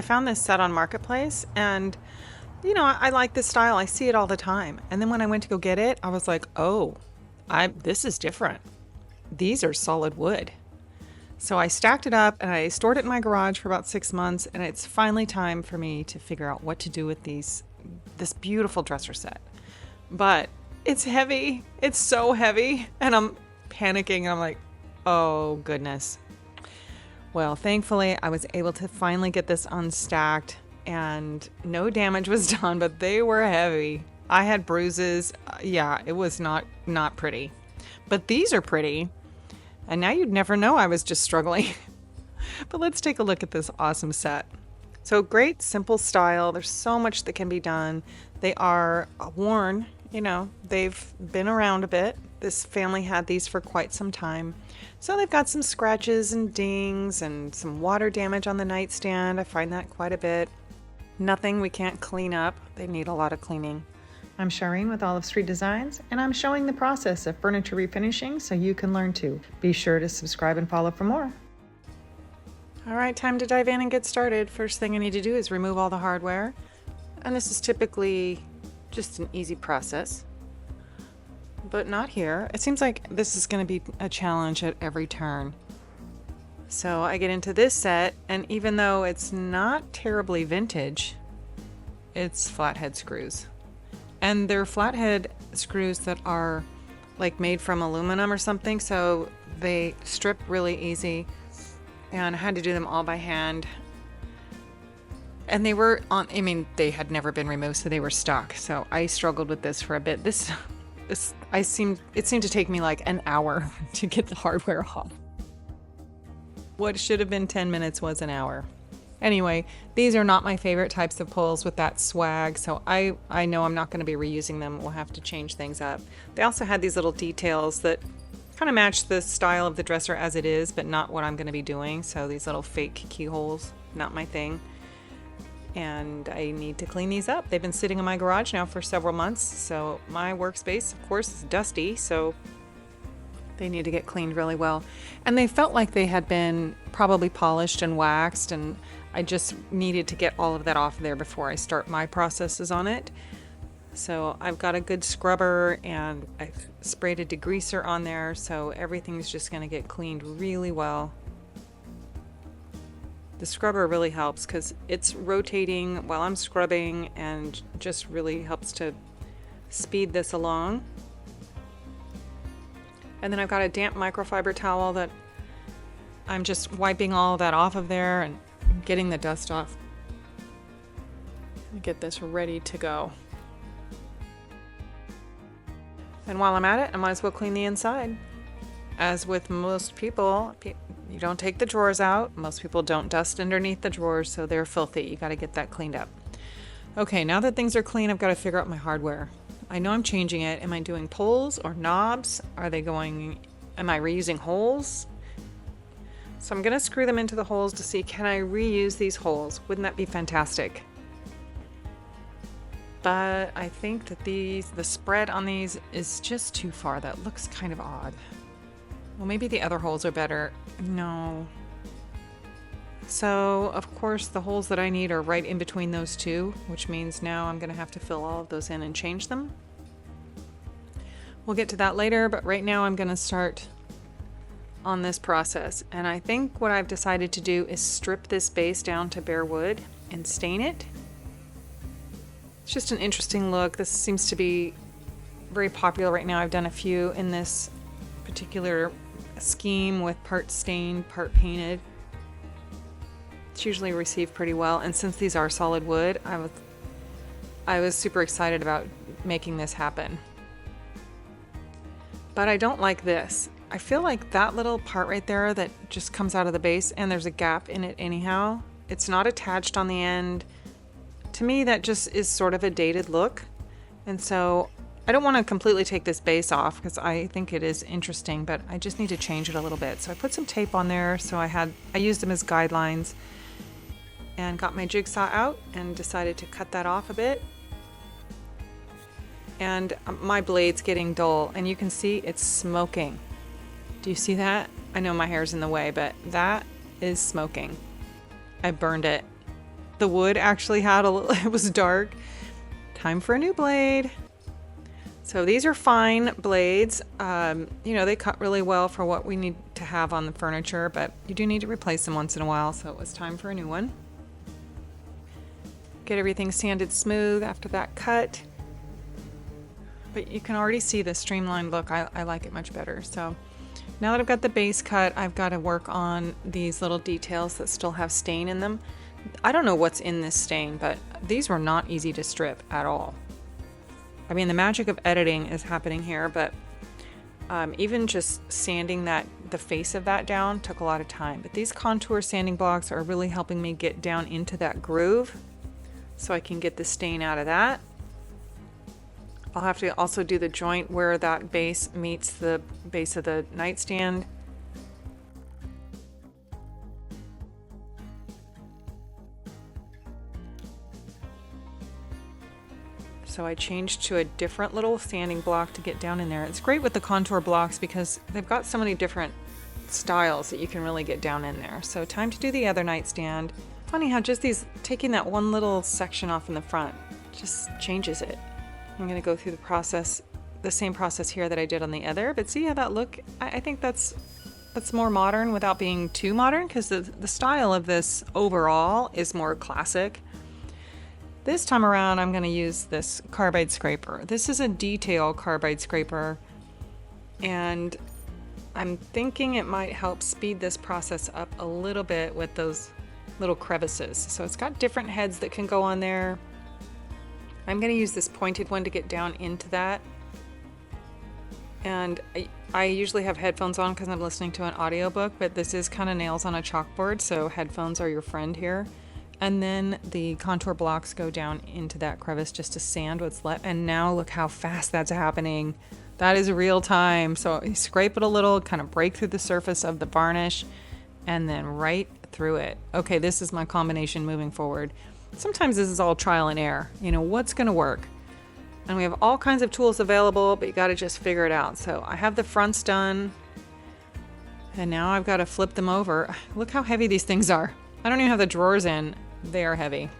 I found this set on Marketplace and you know, I like this style. I see it all the time. And then when I went to go get it, I was like, oh, this is different. These are solid wood. So I stacked it up and I stored it in my garage for about 6 months, and it's finally time for me to figure out what to do with this beautiful dresser set. But it's heavy. It's so heavy. And I'm panicking. I'm like, oh goodness. Well, thankfully I was able to finally get this unstacked and no damage was done, but they were heavy. I had bruises. Yeah, it was not pretty. But these are pretty. And now you'd never know I was just struggling. But let's take a look at this awesome set. So great, simple style. There's so much that can be done. They are worn, you know, they've been around a bit. This family had these for quite some time. So they've got some scratches and dings and some water damage on the nightstand. I find that quite a bit. Nothing we can't clean up. They need a lot of cleaning. I'm Shireen with Olive Street Designs, and I'm showing the process of furniture refinishing so you can learn too. Be sure to subscribe and follow for more. All right, time to dive in and get started. First thing I need to do is remove all the hardware. And this is typically just an easy process, but not here. It seems like this is going to be a challenge at every turn. So I get into this set, and even though it's not terribly vintage, it's flathead screws. And they're flathead screws that are like made from aluminum or something, so they strip really easy. And I had to do them all by hand. And they were on, I mean, they had never been removed, so they were stuck. So I struggled with this for a bit. It seemed to take me like an hour to get the hardware off. What should have been 10 minutes was an hour. Anyway, these are not my favorite types of pulls with that swag, so I know I'm not going to be reusing them. We'll have to change things up. They also had these little details that kind of match the style of the dresser as it is, but not what I'm going to be doing. So these little fake keyholes, not my thing. And I need to clean these up. They've been sitting in my garage now for several months, so my workspace, of course, is dusty, so they need to get cleaned really well. And they felt like they had been probably polished and waxed, and I just needed to get all of that off there before I start my processes on it. So I've got a good scrubber and I've sprayed a degreaser on there, so everything's just going to get cleaned really well. The scrubber really helps because it's rotating while I'm scrubbing and just really helps to speed this along. And then I've got a damp microfiber towel that I'm just wiping all of that off of there and getting the dust off. Get this ready to go. And while I'm at it, I might as well clean the inside. As with most people, you don't take the drawers out. Most people don't dust underneath the drawers, so they're filthy. You got to get that cleaned up. Okay, now that things are clean, I've got to figure out my hardware. I know I'm changing it. Am I doing pulls or knobs? Am I reusing holes? So I'm going to screw them into the holes to see, can I reuse these holes? Wouldn't that be fantastic? But I think that the spread on these is just too far. That looks kind of odd. Well, maybe the other holes are better. No. So, of course, the holes that I need are right in between those two, which means now I'm going to have to fill all of those in and change them. We'll get to that later, but right now I'm going to start on this process. And I think what I've decided to do is strip this base down to bare wood and stain it. It's just an interesting look. This seems to be very popular right now. I've done a few in this particular scheme with part stained, part painted. It's usually received pretty well, and since these are solid wood, I was super excited about making this happen. But I don't like this. I feel like that little part right there that just comes out of the base, and there's a gap in it anyhow. It's not attached on the end. To me, that just is sort of a dated look, and so I don't want to completely take this base off because I think it is interesting, but I just need to change it a little bit. So I put some tape on there, so I used them as guidelines, and got my jigsaw out and decided to cut that off a bit. And my blade's getting dull, and you can see it's smoking. Do you see that? I know my hair's in the way, but that is smoking. I burned it. the wood actually had a little, it was dark. Time for a new blade. So these are fine blades. You know, they cut really well for what we need to have on the furniture, but you do need to replace them once in a while, so it was time for a new one. Get everything sanded smooth after that cut. But you can already see the streamlined look. I like it much better. So now that I've got the base cut, I've got to work on these little details that still have stain in them. I don't know what's in this stain, but these were not easy to strip at all. I mean, the magic of editing is happening here, but even just sanding the face of that down took a lot of time. But these contour sanding blocks are really helping me get down into that groove so I can get the stain out of that. I'll have to also do the joint where that base meets the base of the nightstand. So I changed to a different little sanding block to get down in there. It's great with the contour blocks because they've got so many different styles that you can really get down in there. So time to do the other nightstand. Funny how just taking that one little section off in the front just changes it. I'm going to go through the same process here that I did on the other, but see how that look? I think that's more modern without being too modern, because the style of this overall is more classic. This time around, I'm going to use this Carbide scraper. This is a detail Carbide scraper, and I'm thinking it might help speed this process up a little bit with those little crevices. So it's got different heads that can go on there. I'm going to use this pointed one to get down into that. And I usually have headphones on because I'm listening to an audiobook, but this is kind of nails on a chalkboard, so headphones are your friend here. And then the contour blocks go down into that crevice just to sand what's left. And now look how fast that's happening. That is real time. So you scrape it a little, kind of break through the surface of the varnish, and then right through it. Okay, this is my combination moving forward. Sometimes this is all trial and error. You know, what's going to work? And we have all kinds of tools available, but you got to just figure it out. So I have the fronts done, and now I've got to flip them over. Look how heavy these things are. I don't even have the drawers in. They are heavy.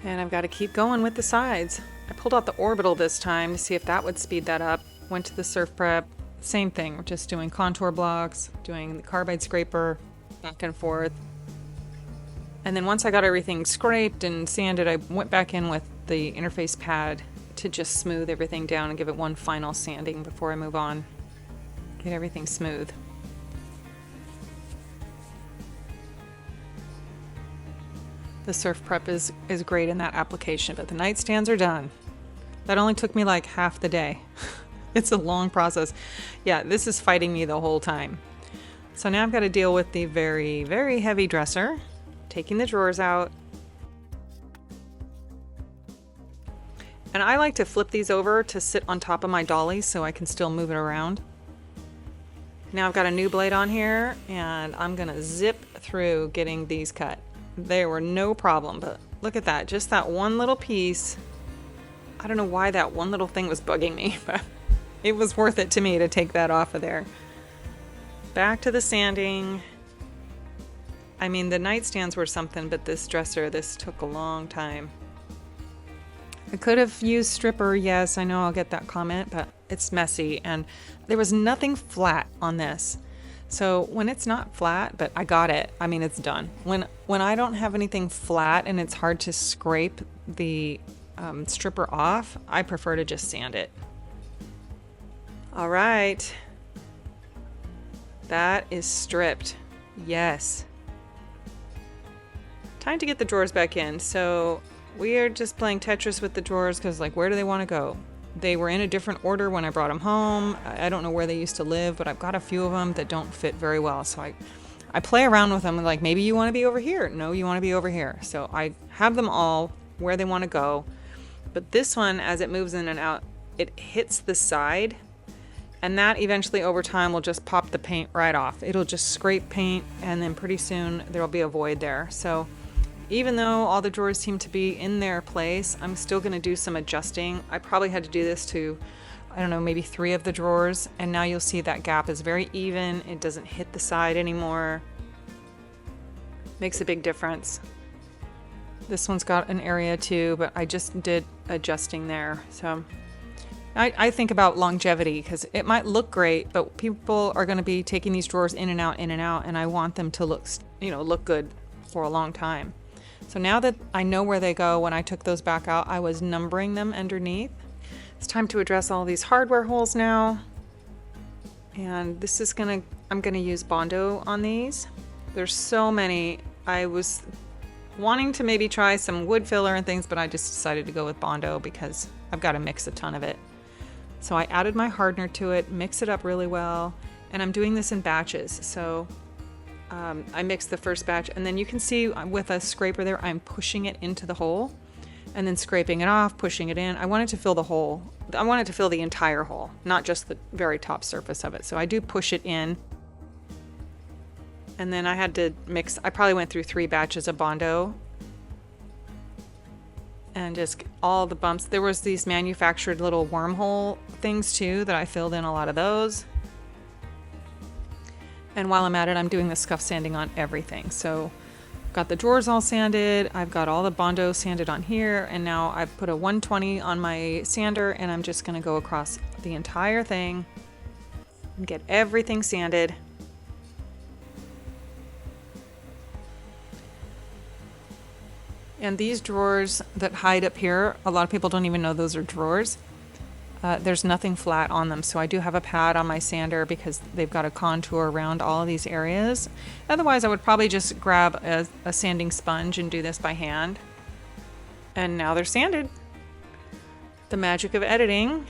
And I've got to keep going with the sides. I pulled out the Orbital this time to see if that would speed that up. Went to the surf prep. Same thing. We're just doing contour blocks, doing the Carbide scraper, back and forth. And then once I got everything scraped and sanded, I went back in with the interface pad to just smooth everything down and give it one final sanding before I move on. Get everything smooth. The surf prep is great in that application, but the nightstands are done. That only took me like half the day. It's a long process. Yeah, this is fighting me the whole time. So now I've got to deal with the very, very heavy dresser. Taking the drawers out. And I like to flip these over to sit on top of my dolly so I can still move it around. Now I've got a new blade on here, and I'm gonna zip through getting these cut. They were no problem, but look at that, just that one little piece. I don't know why that one little thing was bugging me, but it was worth it to me to take that off of there. Back to the sanding. I mean, the nightstands were something, but this dresser, this took a long time. I could have used stripper, yes, I know I'll get that comment, but it's messy, and there was nothing flat on this. So when it's not flat, but I got it, I mean, it's done. When I don't have anything flat and it's hard to scrape the stripper off, I prefer to just sand it. All right. That is stripped. Yes. Time to get the drawers back in. So we are just playing Tetris with the drawers because, like, where do they want to go? They were in a different order when I brought them home. I don't know where they used to live, but I've got a few of them that don't fit very well. So I play around with them, like, maybe you want to be over here. No, you want to be over here. So I have them all where they want to go. But this one, as it moves in and out, it hits the side. And that eventually over time will just pop the paint right off. It'll just scrape paint, and then pretty soon there'll be a void there. So even though all the drawers seem to be in their place, I'm still going to do some adjusting. I probably had to do this to, I don't know, maybe 3 of the drawers. And now you'll see that gap is very even. It doesn't hit the side anymore. Makes a big difference. This one's got an area too, but I just did adjusting there. So I think about longevity because it might look great, but people are going to be taking these drawers in and out, and I want them to look, look good for a long time. So now that I know where they go, when I took those back out, I was numbering them underneath. It's time to address all these hardware holes now. And this is I'm gonna use Bondo on these. There's so many. I was wanting to maybe try some wood filler and things, but I just decided to go with Bondo because I've got to mix a ton of it. So I added my hardener to it, mix it up really well, and I'm doing this in batches. So I mixed the first batch, and then you can see with a scraper there, I'm pushing it into the hole and then scraping it off, pushing it in. I wanted to fill the hole. I wanted to fill the entire hole, not just the very top surface of it. So I do push it in. And then I had to mix, I probably went through 3 batches of Bondo and just all the bumps. There was these manufactured little wormhole things too that I filled in a lot of those. And while I'm at it, I'm doing the scuff sanding on everything. So I've got the drawers all sanded. I've got all the Bondo sanded on here. And now I've put a 120 on my sander, and I'm just gonna go across the entire thing and get everything sanded. And these drawers that hide up here, a lot of people don't even know those are drawers. There's nothing flat on them, so I do have a pad on my sander because they've got a contour around all of these areas. Otherwise, I would probably just grab a sanding sponge and do this by hand. And now they're sanded. The magic of editing,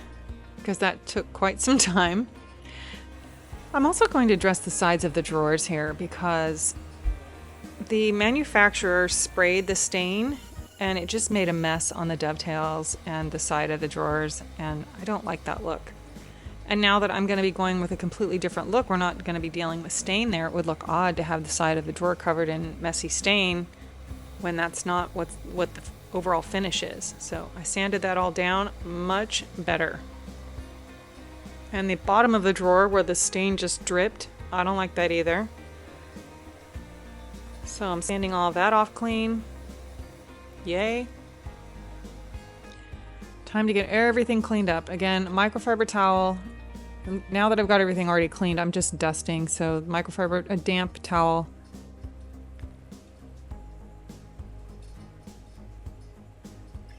because that took quite some time. I'm also going to address the sides of the drawers here because the manufacturer sprayed the stain and it just made a mess on the dovetails and the side of the drawers, and I don't like that look. And now that I'm going to be going with a completely different look, we're not going to be dealing with stain there. It would look odd to have the side of the drawer covered in messy stain when that's not what the overall finish is. So I sanded that all down much better. And the bottom of the drawer where the stain just dripped, I don't like that either. So I'm sanding all of that off clean. Yay. Time to get everything cleaned up. Again, microfiber towel. And now that I've got everything already cleaned, I'm just dusting. So microfiber, a damp towel.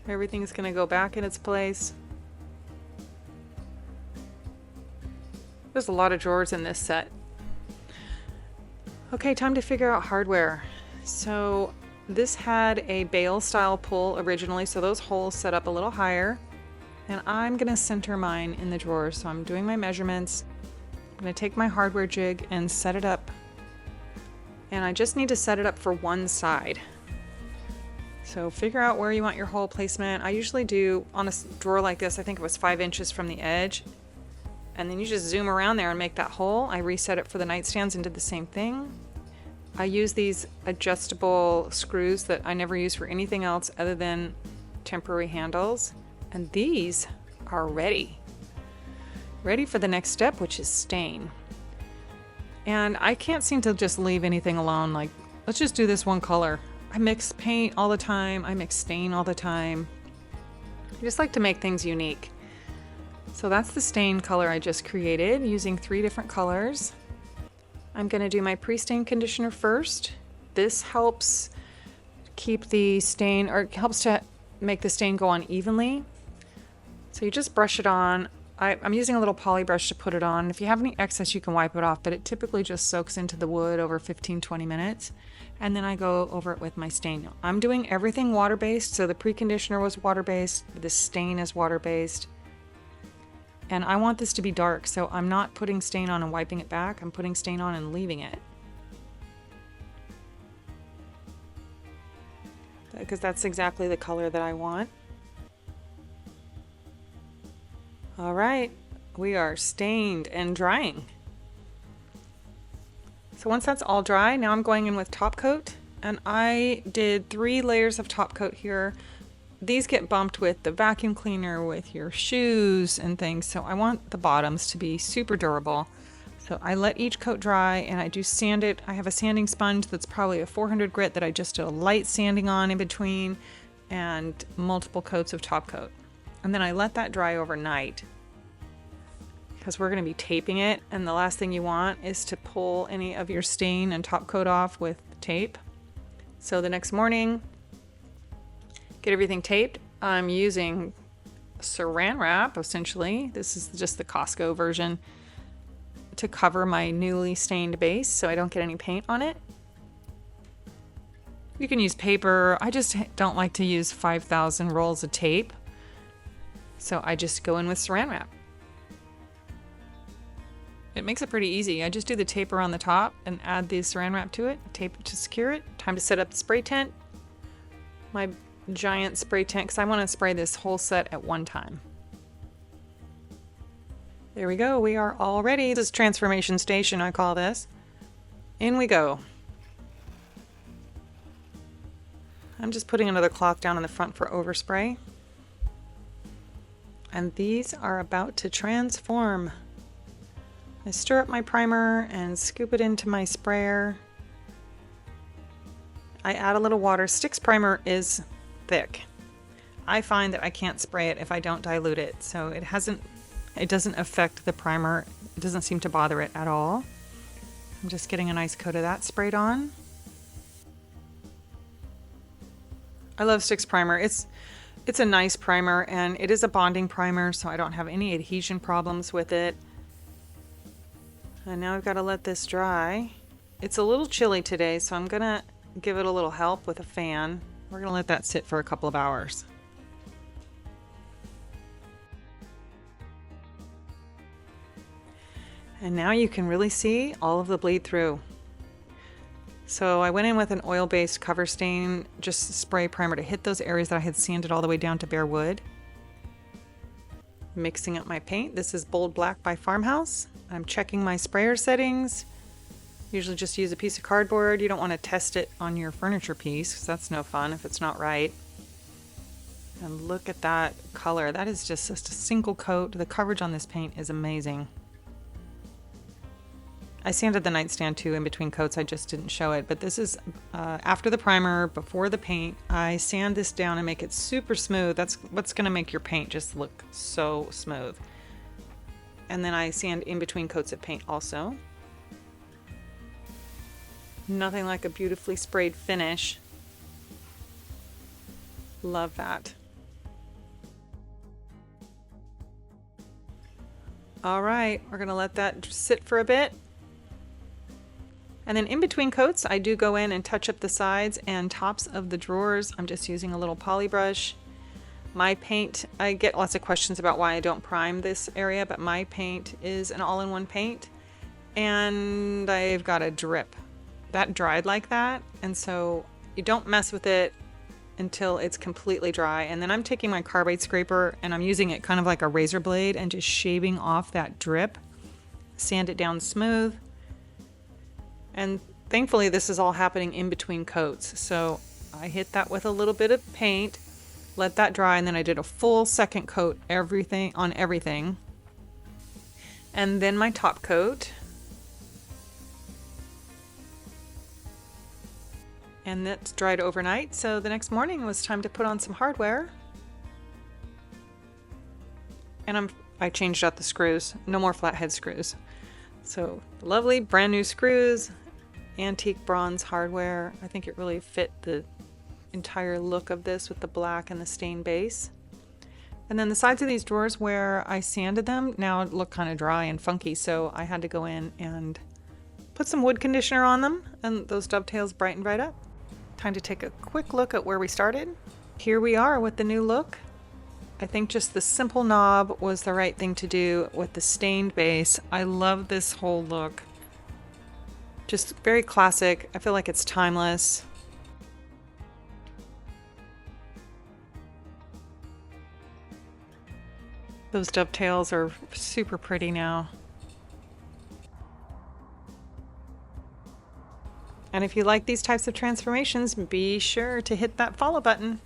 Everything's gonna go back in its place. There's a lot of drawers in this set. Okay, time to figure out hardware. So this had a bale style pull originally, so those holes set up a little higher. And I'm gonna center mine in the drawer. So I'm doing my measurements. I'm gonna take my hardware jig and set it up. And I just need to set it up for one side. So figure out where you want your hole placement. I usually do on a drawer like this, I think it was 5 inches from the edge. And then you just zoom around there and make that hole. I reset it for the nightstands and did the same thing. I use these adjustable screws that I never use for anything else other than temporary handles. And these are ready. Ready for the next step, which is stain. And I can't seem to just leave anything alone. Like, let's just do this one color. I mix paint all the time. I mix stain all the time. I just like to make things unique. So that's the stain color I just created using 3 different colors. I'm going to do my pre-stain conditioner first. This helps keep the stain, or it helps to make the stain go on evenly. So you just brush it on. I'm using a little poly brush to put it on. If you have any excess, you can wipe it off, but it typically just soaks into the wood over 15-20 minutes. And then I go over it with my stain. I'm doing everything water-based, so the pre-conditioner was water-based, the stain is water-based. And I want this to be dark, so I'm not putting stain on and wiping it back. I'm putting stain on and leaving it. Because that's exactly the color that I want. All right, we are stained and drying. So once that's all dry, now I'm going in with Topcoat. And I did 3 layers of Topcoat here. These get bumped with the vacuum cleaner, with your shoes and things, so I want the bottoms to be super durable. So I let each coat dry and I do sand it. I have a sanding sponge that's probably a 400 grit that I just did a light sanding on in between, and multiple coats of top coat. And then I let that dry overnight because we're going to be taping it, and the last thing you want is to pull any of your stain and top coat off with tape. So the next morning, get everything taped. I'm using saran wrap, essentially. This is just the Costco version, to cover my newly stained base so I don't get any paint on it. You can use paper. I just don't like to use 5,000 rolls of tape, so I just go in with saran wrap. It makes it pretty easy. I just do the tape around the top and add the saran wrap to it, tape it to secure it. Time to set up the spray tent. My giant spray tent, because I want to spray this whole set at one time. There we go, we are all ready. This is transformation station, I call this. In we go. I'm just putting another cloth down in the front for overspray. And these are about to transform. I stir up my primer and scoop it into my sprayer. I add a little water. Stix Primer is thick. I find that I can't spray it if I don't dilute it, so it doesn't affect the primer. It doesn't seem to bother it at all. I'm just getting a nice coat of that sprayed on. I love Stix Primer. It's a nice primer, and it is a bonding primer, so I don't have any adhesion problems with it. And now I've got to let this dry. It's a little chilly today, so I'm gonna give it a little help with a fan. We're gonna let that sit for a couple of hours. And now you can really see all of the bleed through. So I went in with an oil-based cover stain, just spray primer to hit those areas that I had sanded all the way down to bare wood. Mixing up my paint. This is Bhold Black by Farmhouse. I'm checking my sprayer settings. Usually just use a piece of cardboard. You don't want to test it on your furniture piece, because that's no fun if it's not right. And look at that color. That is just a single coat. The coverage on this paint is amazing. I sanded the nightstand too in between coats. I just didn't show it, but this is after the primer, before the paint. I sand this down and make it super smooth. That's what's going to make your paint just look so smooth. And then I sand in between coats of paint also. Nothing like a beautifully sprayed finish. Love that. All right, we're going to let that sit for a bit. And then in between coats, I do go in and touch up the sides and tops of the drawers. I'm just using a little poly brush. My paint, I get lots of questions about why I don't prime this area, but my paint is an all-in-one paint, and I've got a drip. That dried like that, and so you don't mess with it until it's completely dry. And then I'm taking my Carbide scraper and I'm using it kind of like a razor blade and just shaving off that drip, sand it down smooth. And thankfully this is all happening in between coats. So I hit that with a little bit of paint, let that dry, and then I did a full second coat on everything. And then my top coat. And that's dried overnight, so the next morning it was time to put on some hardware. And I changed out the screws, no more flathead screws. So lovely brand new screws, antique bronze hardware. I think it really fit the entire look of this with the black and the stained base. And then the sides of these drawers where I sanded them now look kind of dry and funky, so I had to go in and put some wood conditioner on them, and those dovetails brightened right up. Time to take a quick look at where we started. Here we are with the new look. I think just the simple knob was the right thing to do with the stained base. I love this whole look. Just very classic. I feel like it's timeless. Those dovetails are super pretty now. And if you like these types of transformations, be sure to hit that follow button.